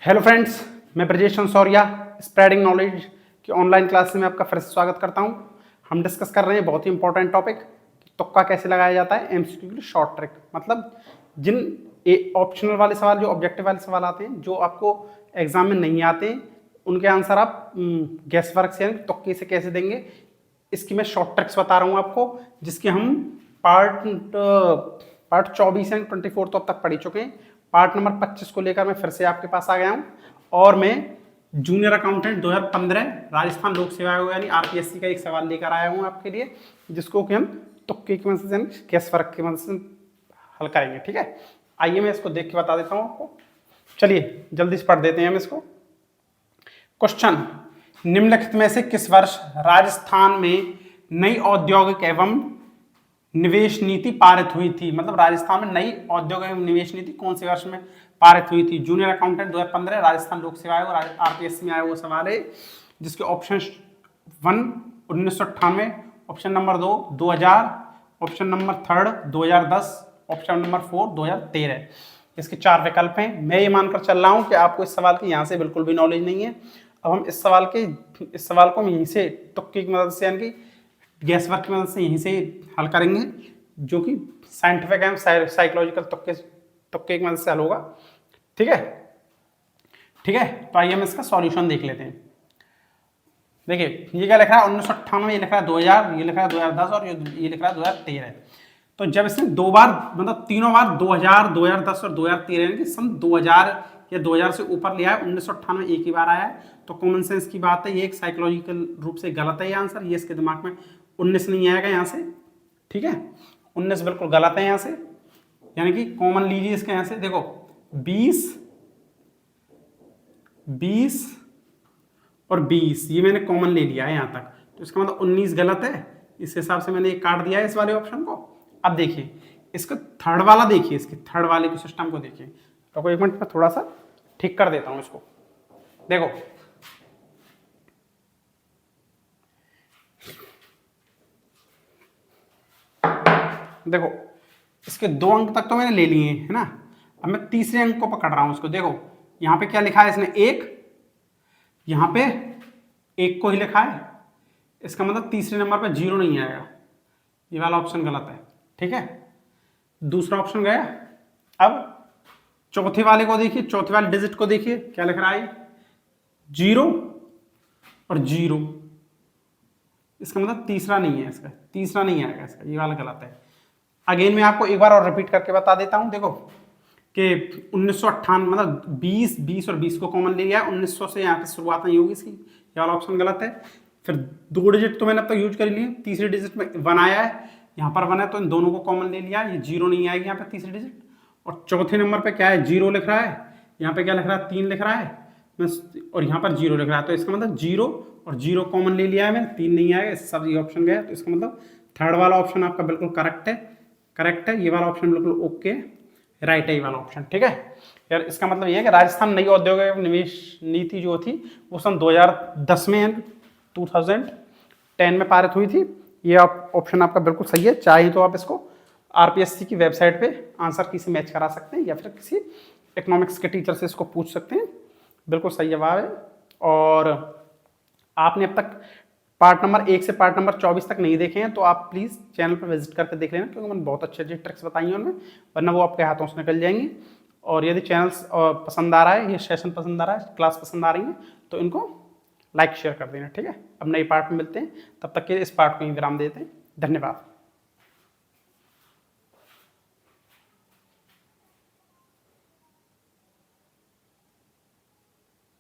Hello friends, मैं Brajesh Shaurya spreading knowledge की online class में आपका फिर से स्वागत करता हूं। हम डिस्कस कर रहे हैं बहुत ही इंपॉर्टेंट टॉपिक, तुक्का कैसे लगाया जाता है एमसीक्यू के लिए शॉर्ट ट्रिक। मतलब जिन ऑप्शनल वाले सवाल, जो ऑब्जेक्टिव वाले सवाल आते हैं, जो आपको एग्जाम में नहीं आते, उनके आंसर आप गैस वर्क से यानी तुक्के से कैसे देंगे, इसकी मैं शॉर्ट ट्रिक्स बता रहा हूँ आपको, जिसके हम पार्ट 24 एंड 24 तो अब तक पढ़ चुके हैं। पार्ट नंबर 25 को लेकर मैं फिर से आपके पास आ गया हूँ और मैं जूनियर अकाउंटेंट 2015 राजस्थान लोक सेवा आयोग यानी आरपीएससी का एक सवाल लेकर आया हूँ आपके लिए, जिसको कि हम तुक्के की मदद से, गैस वर्क की मदद से हल करेंगे। ठीक है, आइए मैं इसको देख के बता देता हूँ आपको। चलिए जल्दी से पढ़ देते हैं हम इसको। क्वेश्चन, निम्नलिखित में से किस वर्ष राजस्थान में नई औद्योगिक एवं निवेश नीति पारित हुई थी? मतलब राजस्थान में नई औद्योगिक एवं निवेश नीति कौन से वर्ष में पारित हुई थी? जूनियर अकाउंटेंट 2015 राजस्थान लोक सेवा आयोग आरपीएससी में आया वो सवाल है, जिसके option 1 1998, option number 2 2000, option number 3 2010, option number 4 2013। इसके 4 विकल्प हैं। मैं ये मानकर चल रहा हूं कि आपको इस सवाल की यहाँ से बिल्कुल भी नॉलेज नहीं है। अब हम इस सवाल को हम यहीं से तुक्के की मदद से यानी कि गैस वर्क की मदद से यहीं से हल करेंगे, जो कि साइंटिफिक एंड साइकोलॉजिकल तुक्के की मदद से हल होगा। ठीक है, ठीक है। तो आइए हम इसका सॉल्यूशन देख लेते हैं। देखिए ये क्या लिख रहा है 1998, ये लिख रहा है 2000, ये लिख रहा है 2010 और ये लिख रहा है 2013। तो जब इसने दो बार मतलब तीनों बार 2000, 2010 और 2013 यानी कि सन 2000 या 2000 से ऊपर लिया है, 1998 एक ही बार आया है, तो कॉमन सेंस की बात है, ये एक साइकोलॉजिकल रूप से गलत है ये आंसर। ये इसके दिमाग में 19 नहीं आएगा यहाँ से। ठीक है, 19 बिल्कुल गलत है यहाँ से, यानी कि कॉमन लीजिए इसके यहाँ से। देखो 20 और 20 ये मैंने कॉमन ले लिया है यहाँ तक, तो इसका मतलब 19 गलत है। इस हिसाब से मैंने एक काट दिया है इस वाले ऑप्शन को। अब देखिए इसका थर्ड वाला, देखिए इसके थर्ड वाले के सिस्टम को देखिए। तो एक मिनट में थोड़ा सा ठीक कर देता हूं इसको। देखो देखो इसके 2 अंक तक तो मैंने ले लिए है ना। अब मैं तीसरे अंक को पकड़ रहा हूं इसको। देखो यहां पे क्या लिखा है इसने, 1, यहां पे 1 को ही लिखा है, इसका मतलब तीसरे नंबर पे 0 नहीं आएगा, ये वाला ऑप्शन गलत है। ठीक है, दूसरा ऑप्शन गया। अब चौथे वाले को देखिए, चौथे वाले डिजिट को देखिए क्या लिख रहा है, 0 और 0, इसका मतलब तीसरा नहीं है, इसका तीसरा नहीं आएगा, इसका ये वाला गलत है। अगेन मैं आपको एक बार और रिपीट करके बता देता हूं। देखो कि 1998 मतलब 20 और 20 को कॉमन ले लिया, 1900 से यहाँ पे शुरुआत नहीं होगी इसकी, ये वाला ऑप्शन गलत है। फिर 2 डिजिट तो मैंने अब तक यूज कर लिए, तीसरे डिजिट में 1 आया है, यहाँ पर 1 है तो इन दोनों को कॉमन ले लिया, ये 0 नहीं आएगी यहाँ पे तीसरी डिजिट। और चौथे नंबर पे क्या है, 0 लिख रहा है, यहाँ पे क्या लिख रहा है, 3 लिख रहा है, और यहाँ पर 0 लिख रहा है, तो इसका मतलब 0 और 0 कॉमन ले लिया है मैंने, 3 नहीं आएगा, सब ये ऑप्शन गया। तो इसका मतलब थर्ड वाला ऑप्शन आपका बिल्कुल करेक्ट है, ये वाला ऑप्शन बिल्कुल ओके राइट है, ये वाला ऑप्शन। ठीक है यार, इसका मतलब ये है कि राजस्थान नई औद्योगिक निवेश नीति जो थी वो सन 2010 में 2010 में पारित हुई थी। ये ऑप्शन आपका बिल्कुल सही है। चाहे तो आप इसको आरपीएससी की वेबसाइट पे आंसर की से मैच करा सकते हैं या फिर किसी इकोनॉमिक्स के टीचर से इसको पूछ सकते हैं, बिल्कुल सही जवाब है। और आपने अब तक पार्ट नंबर 1 से पार्ट नंबर 24 तक नहीं देखे हैं तो आप प्लीज़ चैनल पर विजिट करके देख लेना, क्योंकि मैंने बहुत अच्छी अच्छी ट्रिक्स बताई हैं उनमें, वरना वो आपके हाथों से निकल जाएंगी। और यदि चैनल्स पसंद आ रहा है, ये सेशन पसंद आ रहा है, क्लास पसंद आ रही है, तो इनको लाइक शेयर कर देना। ठीक है, अब नए पार्ट में मिलते हैं, तब तक के लिए इस पार्ट को ही विराम देते हैं। धन्यवाद।